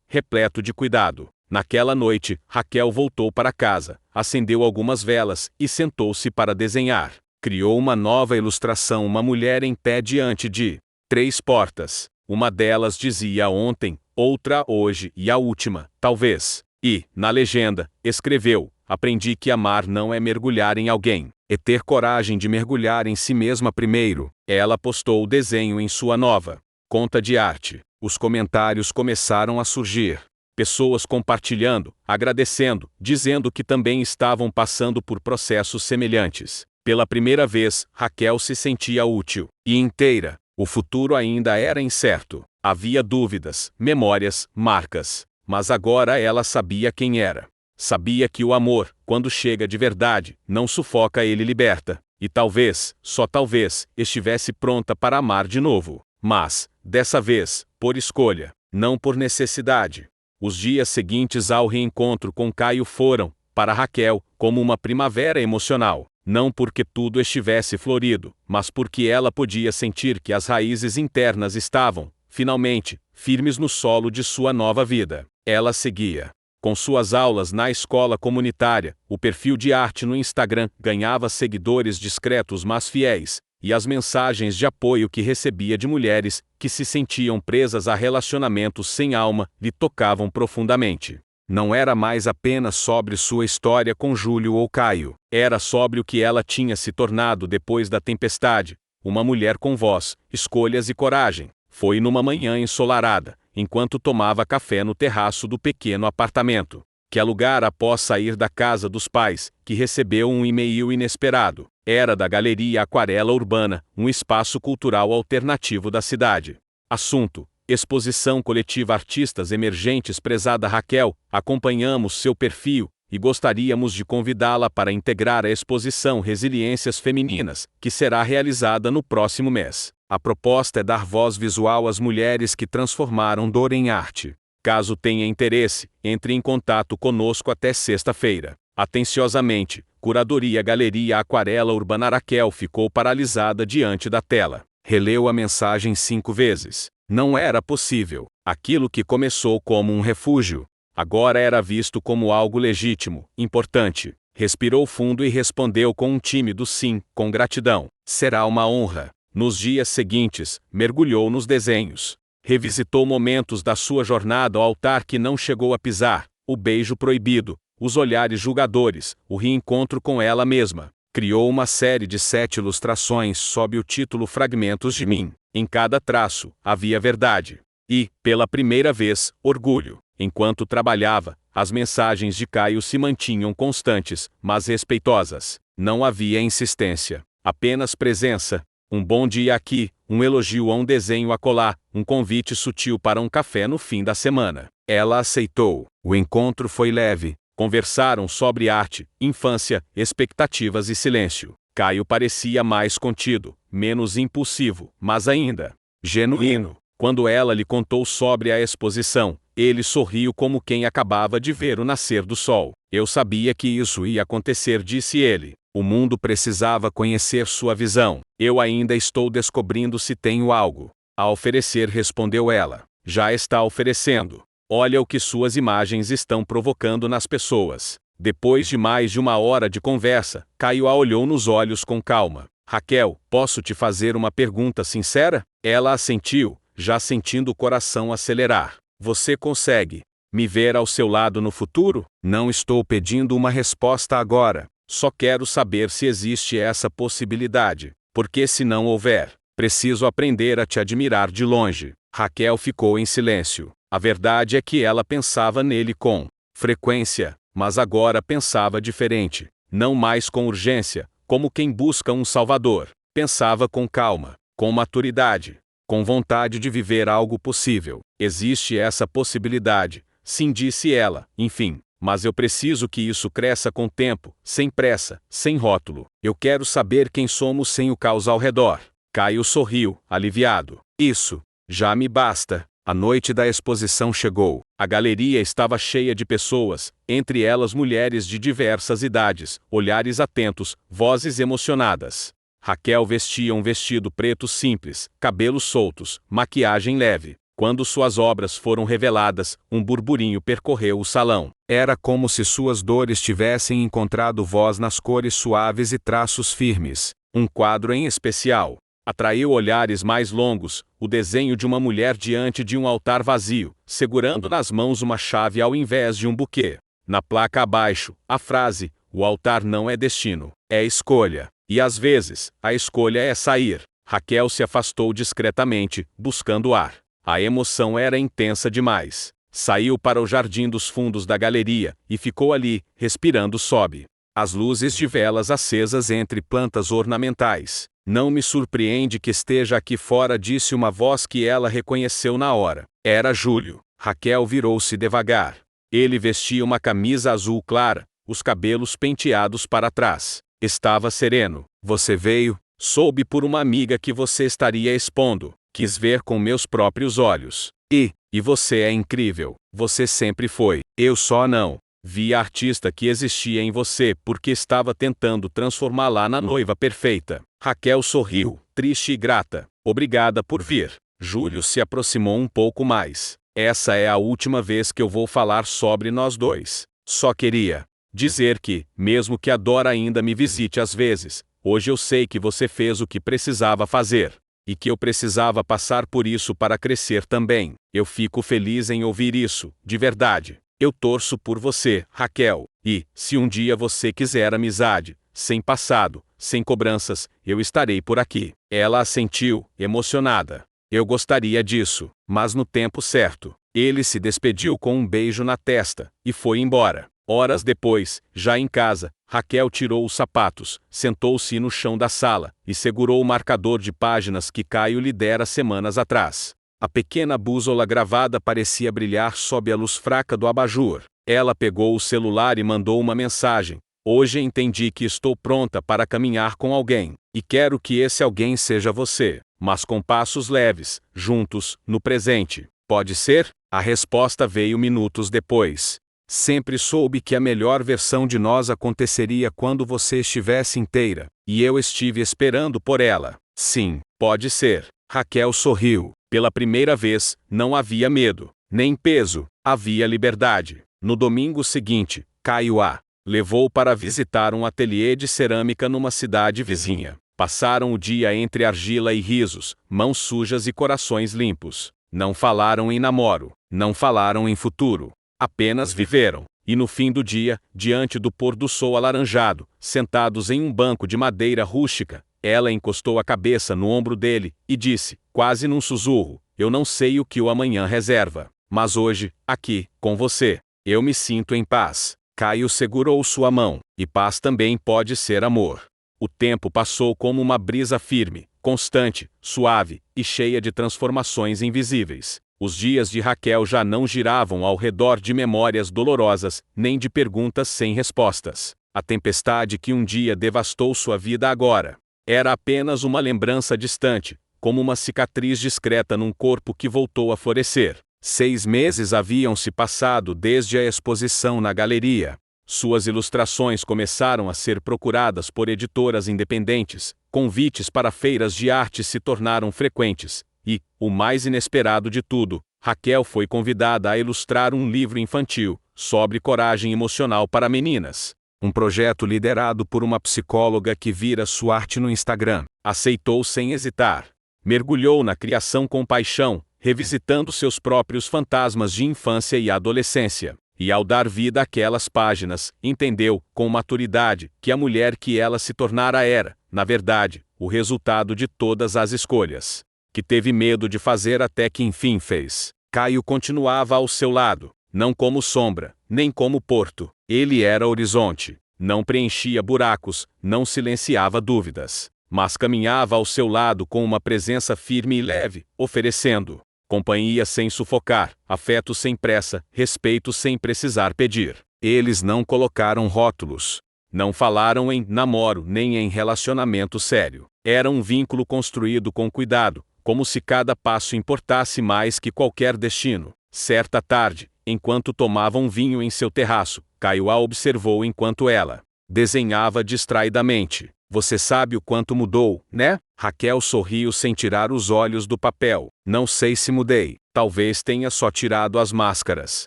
repleto de cuidado. Naquela noite, Raquel voltou para casa, acendeu algumas velas e sentou-se para desenhar. Criou uma nova ilustração, uma mulher em pé diante de 3 portas. Uma delas dizia ontem, outra hoje e a última, talvez. E, na legenda, escreveu: aprendi que amar não é mergulhar em alguém, é ter coragem de mergulhar em si mesma primeiro. Ela postou o desenho em sua nova conta de arte. Os comentários começaram a surgir. Pessoas compartilhando, agradecendo, dizendo que também estavam passando por processos semelhantes. Pela primeira vez, Raquel se sentia útil e inteira. O futuro ainda era incerto. Havia dúvidas, memórias, marcas. Mas agora ela sabia quem era. Sabia que o amor, quando chega de verdade, não sufoca, ele liberta. E talvez, só talvez, estivesse pronta para amar de novo. Mas, dessa vez, por escolha, não por necessidade. Os dias seguintes ao reencontro com Caio foram, para Raquel, como uma primavera emocional. Não porque tudo estivesse florido, mas porque ela podia sentir que as raízes internas estavam, finalmente, firmes no solo de sua nova vida. Ela seguia com suas aulas na escola comunitária, o perfil de arte no Instagram ganhava seguidores discretos mas fiéis, e as mensagens de apoio que recebia de mulheres que se sentiam presas a relacionamentos sem alma lhe tocavam profundamente. Não era mais apenas sobre sua história com Júlio ou Caio, era sobre o que ela tinha se tornado depois da tempestade, uma mulher com voz, escolhas e coragem. Foi numa manhã ensolarada, enquanto tomava café no terraço do pequeno apartamento que alugara após sair da casa dos pais, que recebeu um e-mail inesperado. Era da Galeria Aquarela Urbana, um espaço cultural alternativo da cidade. Assunto: exposição coletiva Artistas Emergentes. Prezada Raquel, acompanhamos seu perfil e gostaríamos de convidá-la para integrar a exposição Resiliências Femininas, que será realizada no próximo mês. A proposta é dar voz visual às mulheres que transformaram dor em arte. Caso tenha interesse, entre em contato conosco até sexta-feira. Atenciosamente, Curadoria Galeria Aquarela Urbana. Raquel ficou paralisada diante da tela. Releu a mensagem 5 vezes. Não era possível. Aquilo que começou como um refúgio, agora era visto como algo legítimo, importante. Respirou fundo e respondeu com um tímido sim, com gratidão. Será uma honra. Nos dias seguintes, mergulhou nos desenhos. Revisitou momentos da sua jornada ao altar que não chegou a pisar, o beijo proibido, os olhares julgadores, o reencontro com ela mesma. Criou uma série de 7 ilustrações sob o título Fragmentos de Mim. Em cada traço, havia verdade. E, pela primeira vez, orgulho. Enquanto trabalhava, as mensagens de Caio se mantinham constantes, mas respeitosas. Não havia insistência, apenas presença. Um bom dia aqui, um elogio a um desenho acolá, um convite sutil para um café no fim da semana. Ela aceitou. O encontro foi leve. Conversaram sobre arte, infância, expectativas e silêncio. Caio parecia mais contido, menos impulsivo, mas ainda genuíno. Quando ela lhe contou sobre a exposição, ele sorriu como quem acabava de ver o nascer do sol. Eu sabia que isso ia acontecer, disse ele. O mundo precisava conhecer sua visão. Eu ainda estou descobrindo se tenho algo a oferecer, respondeu ela. Já está oferecendo. Olha o que suas imagens estão provocando nas pessoas. Depois de mais de 1 hora de conversa, Caio a olhou nos olhos com calma. Raquel, posso te fazer uma pergunta sincera? Ela assentiu, já sentindo o coração acelerar. Você consegue me ver ao seu lado no futuro? Não estou pedindo uma resposta agora. Só quero saber se existe essa possibilidade. Porque se não houver, preciso aprender a te admirar de longe. Raquel ficou em silêncio. A verdade é que ela pensava nele com frequência, mas agora pensava diferente. Não mais com urgência, como quem busca um salvador. Pensava com calma, com maturidade, com vontade de viver algo possível. Existe essa possibilidade, sim, disse ela, enfim. Mas eu preciso que isso cresça com tempo, sem pressa, sem rótulo. Eu quero saber quem somos sem o caos ao redor. Caio sorriu, aliviado. Isso já me basta. A noite da exposição chegou. A galeria estava cheia de pessoas, entre elas mulheres de diversas idades, olhares atentos, vozes emocionadas. Raquel vestia um vestido preto simples, cabelos soltos, maquiagem leve. Quando suas obras foram reveladas, um burburinho percorreu o salão. Era como se suas dores tivessem encontrado voz nas cores suaves e traços firmes. Um quadro em especial atraiu olhares mais longos, o desenho de uma mulher diante de um altar vazio, segurando nas mãos uma chave ao invés de um buquê. Na placa abaixo, a frase: o altar não é destino, é escolha. E às vezes, a escolha é sair. Raquel se afastou discretamente, buscando ar. A emoção era intensa demais. Saiu para o jardim dos fundos da galeria, e ficou ali, respirando sob as luzes de velas acesas entre plantas ornamentais. Não me surpreende que esteja aqui fora, disse uma voz que ela reconheceu na hora. Era Júlio. Raquel virou-se devagar. Ele vestia uma camisa azul clara, os cabelos penteados para trás. Estava sereno. Você veio? Soube por uma amiga que você estaria expondo. Quis ver com meus próprios olhos. E você é incrível. Você sempre foi. Eu só não vi a artista que existia em você porque estava tentando transformá-la na noiva perfeita. Raquel sorriu, triste e grata. Obrigada por vir. Júlio se aproximou um pouco mais. Essa é a última vez que eu vou falar sobre nós dois. Só queria dizer que, mesmo que a Dora ainda me visite às vezes, hoje eu sei que você fez o que precisava fazer. E que eu precisava passar por isso para crescer também. Eu fico feliz em ouvir isso, de verdade. Eu torço por você, Raquel. E, se um dia você quiser amizade, sem passado, sem cobranças, eu estarei por aqui. Ela assentiu, emocionada. Eu gostaria disso, mas no tempo certo. Ele se despediu com um beijo na testa, e foi embora. Horas depois, já em casa, Raquel tirou os sapatos, sentou-se no chão da sala, e segurou o marcador de páginas que Caio lhe dera semanas atrás. A pequena bússola gravada parecia brilhar sob a luz fraca do abajur. Ela pegou o celular e mandou uma mensagem. Hoje entendi que estou pronta para caminhar com alguém. E quero que esse alguém seja você. Mas com passos leves, juntos, no presente. Pode ser? A resposta veio minutos depois. Sempre soube que a melhor versão de nós aconteceria quando você estivesse inteira. E eu estive esperando por ela. Sim, pode ser. Raquel sorriu. Pela primeira vez, não havia medo, nem peso, havia liberdade. No domingo seguinte, Caio a levou para visitar um ateliê de cerâmica numa cidade vizinha. Passaram o dia entre argila e risos, mãos sujas e corações limpos. Não falaram em namoro, não falaram em futuro. Apenas viveram. E no fim do dia, diante do pôr do sol alaranjado, sentados em um banco de madeira rústica, ela encostou a cabeça no ombro dele e disse, quase num sussurro: eu não sei o que o amanhã reserva, mas hoje, aqui, com você, eu me sinto em paz. Caio segurou sua mão, e paz também pode ser amor. O tempo passou como uma brisa firme, constante, suave e cheia de transformações invisíveis. Os dias de Raquel já não giravam ao redor de memórias dolorosas, nem de perguntas sem respostas. A tempestade que um dia devastou sua vida agora era apenas uma lembrança distante, como uma cicatriz discreta num corpo que voltou a florescer. 6 meses haviam se passado desde a exposição na galeria. Suas ilustrações começaram a ser procuradas por editoras independentes, convites para feiras de arte se tornaram frequentes, e, o mais inesperado de tudo, Raquel foi convidada a ilustrar um livro infantil, sobre coragem emocional para meninas. Um projeto liderado por uma psicóloga que vira sua arte no Instagram. Aceitou sem hesitar. Mergulhou na criação com paixão, revisitando seus próprios fantasmas de infância e adolescência. E ao dar vida àquelas páginas, entendeu, com maturidade, que a mulher que ela se tornara era, na verdade, o resultado de todas as escolhas que teve medo de fazer até que enfim fez. Caio continuava ao seu lado, não como sombra, nem como porto. Ele era horizonte, não preenchia buracos, não silenciava dúvidas, mas caminhava ao seu lado com uma presença firme e leve, oferecendo companhia sem sufocar, afeto sem pressa, respeito sem precisar pedir. Eles não colocaram rótulos. Não falaram em namoro nem em relacionamento sério. Era um vínculo construído com cuidado, como se cada passo importasse mais que qualquer destino. Certa tarde, enquanto tomavam vinho em seu terraço, Caio a observou enquanto ela desenhava distraidamente. Você sabe o quanto mudou, né? Raquel sorriu sem tirar os olhos do papel. Não sei se mudei. Talvez tenha só tirado as máscaras.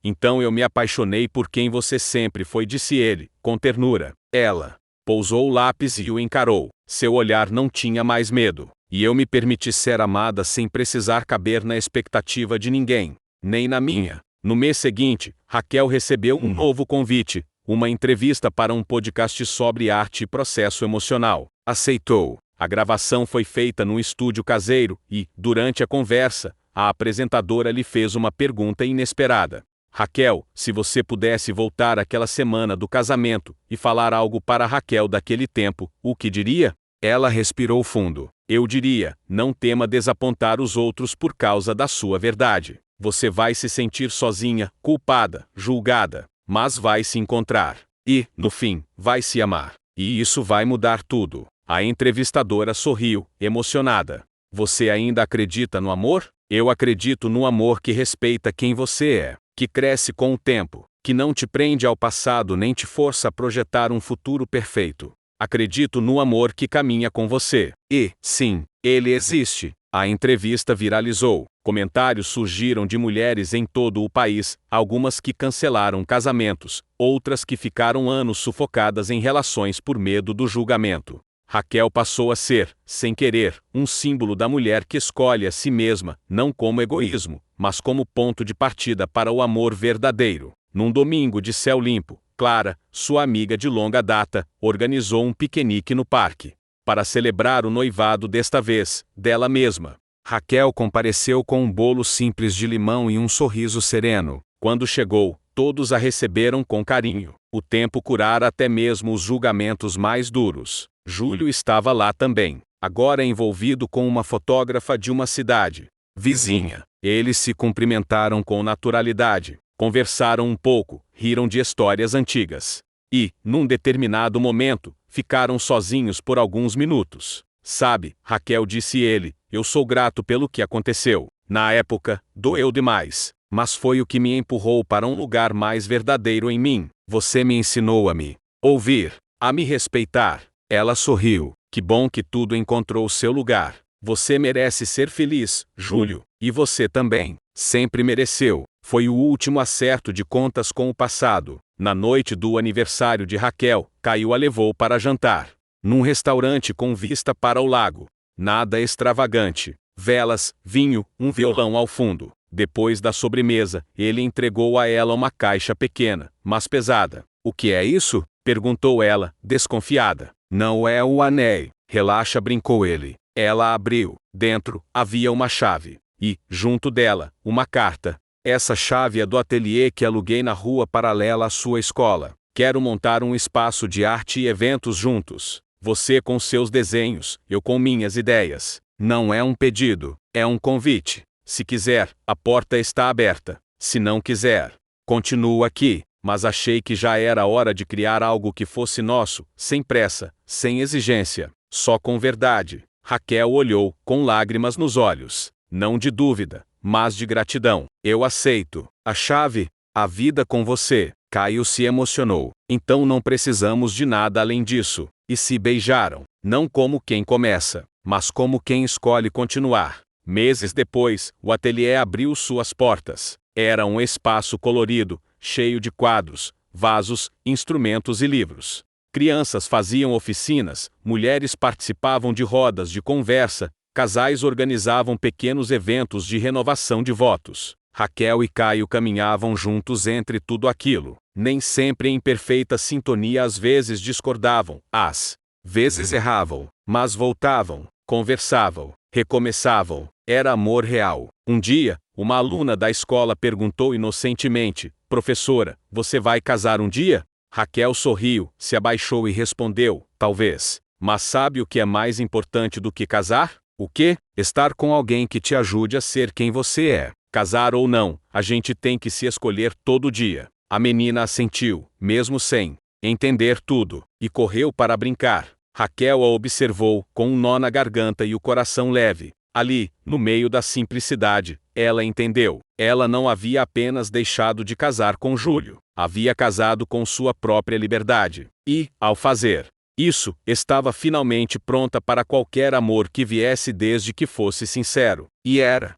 Então eu me apaixonei por quem você sempre foi, disse ele, com ternura. Ela pousou o lápis e o encarou. Seu olhar não tinha mais medo. E eu me permiti ser amada sem precisar caber na expectativa de ninguém, nem na minha. No mês seguinte, Raquel recebeu um novo convite, uma entrevista para um podcast sobre arte e processo emocional. Aceitou. A gravação foi feita num estúdio caseiro e, durante a conversa, a apresentadora lhe fez uma pergunta inesperada. Raquel, se você pudesse voltar àquela semana do casamento e falar algo para Raquel daquele tempo, o que diria? Ela respirou fundo. Eu diria, não tema desapontar os outros por causa da sua verdade. Você vai se sentir sozinha, culpada, julgada, mas vai se encontrar. E, no fim, vai se amar. E isso vai mudar tudo. A entrevistadora sorriu, emocionada. Você ainda acredita no amor? Eu acredito no amor que respeita quem você é, que cresce com o tempo, que não te prende ao passado nem te força a projetar um futuro perfeito. Acredito no amor que caminha com você. E, sim, ele existe. A entrevista viralizou. Comentários surgiram de mulheres em todo o país, algumas que cancelaram casamentos, outras que ficaram anos sufocadas em relações por medo do julgamento. Raquel passou a ser, sem querer, um símbolo da mulher que escolhe a si mesma, não como egoísmo, mas como ponto de partida para o amor verdadeiro. Num domingo de céu limpo, Clara, sua amiga de longa data, organizou um piquenique no parque. Para celebrar o noivado desta vez, dela mesma. Raquel compareceu com um bolo simples de limão e um sorriso sereno. Quando chegou, todos a receberam com carinho. O tempo curara até mesmo os julgamentos mais duros. Júlio estava lá também, agora envolvido com uma fotógrafa de uma cidade vizinha. Eles se cumprimentaram com naturalidade, conversaram um pouco, riram de histórias antigas. E, num determinado momento, ficaram sozinhos por alguns minutos. Sabe, Raquel, disse ele, eu sou grato pelo que aconteceu. Na época, doeu demais, mas foi o que me empurrou para um lugar mais verdadeiro em mim. Você me ensinou a me ouvir, a me respeitar. Ela sorriu. Que bom que tudo encontrou seu lugar. Você merece ser feliz, Júlio, e você também. Sempre mereceu. Foi o último acerto de contas com o passado. Na noite do aniversário de Raquel, Caio a levou para jantar. Num restaurante com vista para o lago. Nada extravagante. Velas, vinho, um violão ao fundo. Depois da sobremesa, ele entregou a ela uma caixa pequena, mas pesada. O que é isso? Perguntou ela, desconfiada. Não é o anel. Relaxa, brincou ele. Ela abriu. Dentro, havia uma chave. E, junto dela, uma carta. Essa chave é do ateliê que aluguei na rua paralela à sua escola. Quero montar um espaço de arte e eventos juntos. Você com seus desenhos, eu com minhas ideias. Não é um pedido, é um convite. Se quiser, a porta está aberta. Se não quiser, continuo aqui. Mas achei que já era hora de criar algo que fosse nosso, sem pressa, sem exigência, só com verdade. Raquel olhou, com lágrimas nos olhos. Não de dúvida, mas de gratidão. Eu aceito. A chave? A vida com você. Caio se emocionou. Então não precisamos de nada além disso. E se beijaram. Não como quem começa, mas como quem escolhe continuar. Meses depois, o ateliê abriu suas portas. Era um espaço colorido, cheio de quadros, vasos, instrumentos e livros. Crianças faziam oficinas, mulheres participavam de rodas de conversa, casais organizavam pequenos eventos de renovação de votos. Raquel e Caio caminhavam juntos entre tudo aquilo. Nem sempre em perfeita sintonia, às vezes discordavam, às vezes erravam, mas voltavam, conversavam, recomeçavam. Era amor real. Um dia, uma aluna da escola perguntou inocentemente: professora, você vai casar um dia? Raquel sorriu, se abaixou e respondeu: talvez. Mas sabe o que é mais importante do que casar? O quê? Estar com alguém que te ajude a ser quem você é. Casar ou não, a gente tem que se escolher todo dia. A menina assentiu, mesmo sem entender tudo, e correu para brincar. Raquel a observou, com um nó na garganta e o coração leve. Ali, no meio da simplicidade, ela entendeu. Ela não havia apenas deixado de casar com Júlio, havia casado com sua própria liberdade. E, ao fazer isso, estava finalmente pronta para qualquer amor que viesse desde que fosse sincero. E era.